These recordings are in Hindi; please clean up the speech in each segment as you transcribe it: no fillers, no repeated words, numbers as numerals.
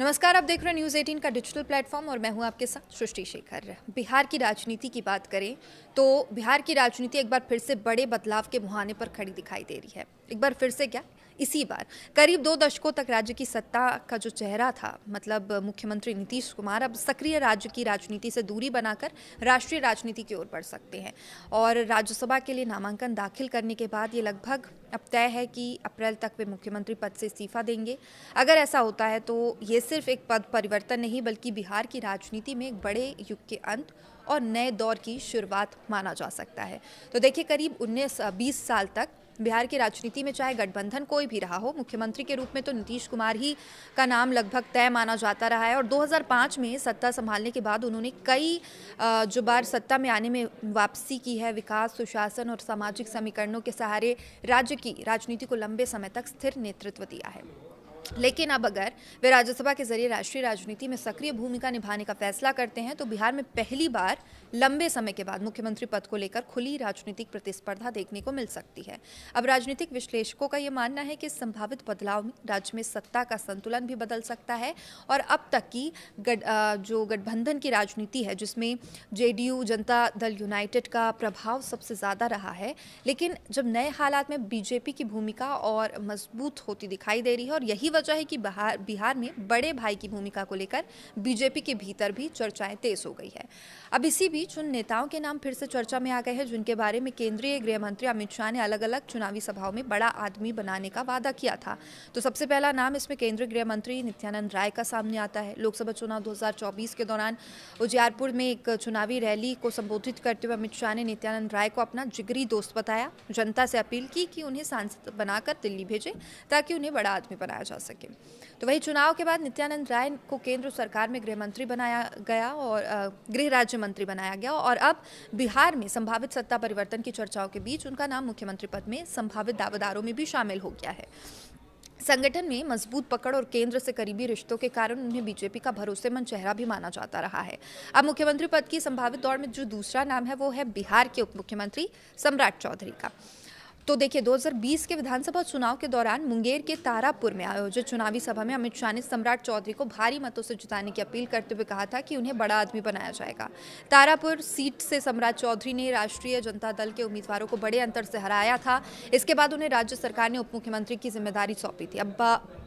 नमस्कार, आप देख रहे हैं न्यूज़ 18 का डिजिटल प्लेटफॉर्म और मैं हूं आपके साथ सृष्टि शेखर। बिहार की राजनीति की बात करें तो बिहार की राजनीति एक बार फिर से बड़े बदलाव के मुहाने पर खड़ी दिखाई दे रही है। एक बार फिर से क्या, इसी बार करीब 2 दशकों तक राज्य की सत्ता का जो चेहरा था, मतलब मुख्यमंत्री नीतीश कुमार, अब सक्रिय राज्य की राजनीति से दूरी बनाकर राष्ट्रीय राजनीति की ओर बढ़ सकते हैं। और राज्यसभा के लिए नामांकन दाखिल करने के बाद ये लगभग अब तय है कि अप्रैल तक वे मुख्यमंत्री पद से इस्तीफा देंगे। अगर ऐसा होता है तो ये सिर्फ एक पद परिवर्तन नहीं बल्कि बिहार की राजनीति में एक बड़े युग के अंत और नए दौर की शुरुआत माना जा सकता है। तो देखिए, करीब 19-20 साल तक बिहार की राजनीति में चाहे गठबंधन कोई भी रहा हो, मुख्यमंत्री के रूप में तो नीतीश कुमार ही का नाम लगभग तय माना जाता रहा है। और 2005 में सत्ता संभालने के बाद उन्होंने कई जो बार सत्ता में आने में वापसी की है। विकास, सुशासन और सामाजिक समीकरणों के सहारे राज्य की राजनीति को लंबे समय तक स्थिर नेतृत्व दिया है। लेकिन अब अगर वे राज्यसभा के जरिए राष्ट्रीय राजनीति में सक्रिय भूमिका निभाने का फैसला करते हैं तो बिहार में पहली बार लंबे समय के बाद मुख्यमंत्री पद को लेकर खुली राजनीतिक प्रतिस्पर्धा देखने को मिल सकती है। अब राजनीतिक विश्लेषकों का यह मानना है कि इस संभावित बदलाव में राज्य में सत्ता का संतुलन भी बदल सकता है। और अब तक की जो गठबंधन की राजनीति है, जिसमें जेडीयू, जनता दल यूनाइटेड का प्रभाव सबसे ज़्यादा रहा है, लेकिन जब नए हालात में बीजेपी की भूमिका और मजबूत होती दिखाई दे रही है। और यही वजह है कि बिहार में बड़े भाई की भूमिका को लेकर बीजेपी के भीतर भी चर्चाएं तेज हो गई है। अब इसी बीच उन नेताओं के नाम फिर से चर्चा में आ गए हैं जिनके बारे में केंद्रीय गृह मंत्री अमित शाह ने अलग अलग चुनावी सभाओं में बड़ा आदमी बनाने का वादा किया था। तो सबसे पहला नाम इसमें केंद्रीय गृह मंत्री नित्यानंद राय का सामने आता है। लोकसभा चुनाव 2024 के दौरान उजियारपुर में एक चुनावी रैली को संबोधित करते हुए अमित शाह ने नित्यानंद राय को अपना जिगरी दोस्त बताया। जनता से अपील की कि उन्हें सांसद बनाकर दिल्ली भेजें ताकि उन्हें बड़ा आदमी बनाया जा सके। तो वही चुनाव के बाद नित्यानंद राय को केंद्र सरकार में गृह मंत्री बनाया गया और गृह राज्य मंत्री बनाया गया। और अब बिहार में संभावित सत्ता परिवर्तन की चर्चाओं के बीच उनका नाम मुख्यमंत्री पद में संभावित दावेदारों में भी शामिल हो गया है। संगठन में मजबूत पकड़ और केंद्र से करीबी रिश्तों के कारण उन्हें बीजेपी का भरोसेमंद चेहरा भी माना जाता रहा है। अब मुख्यमंत्री पद की संभावित दौड़ में जो दूसरा नाम है वो है बिहार के उप मुख्यमंत्री सम्राट चौधरी का। तो देखिए, 2020 के विधानसभा चुनाव के दौरान मुंगेर के तारापुर में आयोजित चुनावी सभा में अमित शाह ने सम्राट चौधरी को भारी मतों से जिताने की अपील करते हुए कहा था कि उन्हें बड़ा आदमी बनाया जाएगा। तारापुर सीट से सम्राट चौधरी ने राष्ट्रीय जनता दल के उम्मीदवारों को बड़े अंतर से हराया था। इसके बाद उन्हें राज्य सरकार ने उप मुख्यमंत्री की जिम्मेदारी सौंपी थी। अब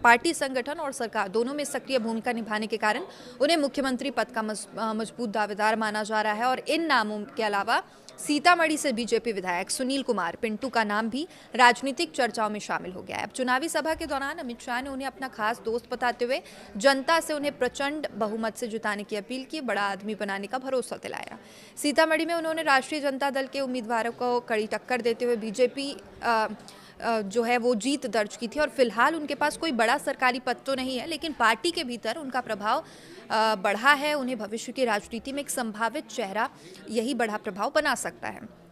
पार्टी, संगठन और सरकार दोनों में सक्रिय भूमिका निभाने के कारण उन्हें मुख्यमंत्री पद का मजबूत दावेदार माना जा रहा है। और इन नामों के अलावा सीतामढ़ी से बीजेपी विधायक सुनील कुमार पिंटू का नाम भी राजनीतिक चर्चाओं में शामिल हो गया है। अब चुनावी सभा के दौरान अमित शाह ने उन्हें अपना खास दोस्त बताते हुए जनता से उन्हें प्रचंड बहुमत से जिताने की अपील की, बड़ा आदमी बनाने का भरोसा दिलाया। सीतामढ़ी में उन्होंने राष्ट्रीय जनता दल के उम्मीदवारों को कड़ी टक्कर देते हुए बीजेपी जो है वो जीत दर्ज की थी। और फिलहाल उनके पास कोई बड़ा सरकारी पद तो नहीं है, लेकिन पार्टी के भीतर उनका प्रभाव बढ़ा है। उन्हें भविष्य की राजनीति में एक संभावित चेहरा यही बड़ा प्रभाव बना सकता है।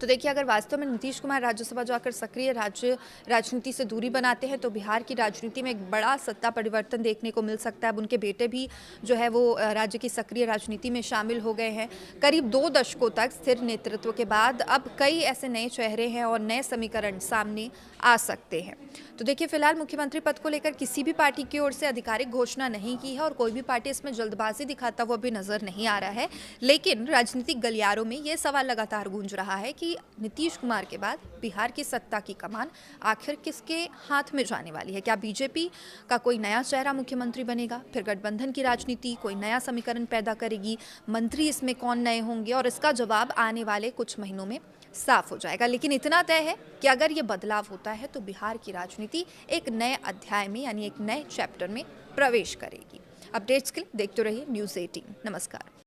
तो देखिए, अगर वास्तव में नीतीश कुमार राज्यसभा जाकर सक्रिय राजनीति से दूरी बनाते हैं तो बिहार की राजनीति में एक बड़ा सत्ता परिवर्तन देखने को मिल सकता है। अब उनके बेटे भी जो है वो राज्य की सक्रिय राजनीति में शामिल हो गए हैं। करीब 2 दशकों तक स्थिर नेतृत्व के बाद अब कई ऐसे नए चेहरे हैं और नए समीकरण सामने आ सकते हैं। तो देखिए, फिलहाल मुख्यमंत्री पद को लेकर किसी भी पार्टी की ओर से आधिकारिक घोषणा नहीं की है और कोई भी पार्टी इसमें जल्दबाजी दिखाता हुआ भी नजर नहीं आ रहा है। लेकिन राजनीतिक गलियारों में ये सवाल लगातार गूंज रहा है कि नीतीश कुमार के बाद बिहार की सत्ता की कमान आखिर किसके हाथ में जाने वाली है। क्या बीजेपी का कोई नया चेहरा मुख्यमंत्री बनेगा? फिर गठबंधन की राजनीति कोई नया समीकरण पैदा करेगी? मंत्री इसमें कौन नए होंगे? और इसका जवाब आने वाले कुछ महीनों में साफ हो जाएगा। लेकिन इतना तय है कि अगर ये बदलाव होता है तो बिहार की राजनीति एक नए अध्याय में, यानी एक नए चैप्टर में प्रवेश करेगी। अपडेट्स के लिए देखते रहिए न्यूज़ 18। नमस्कार।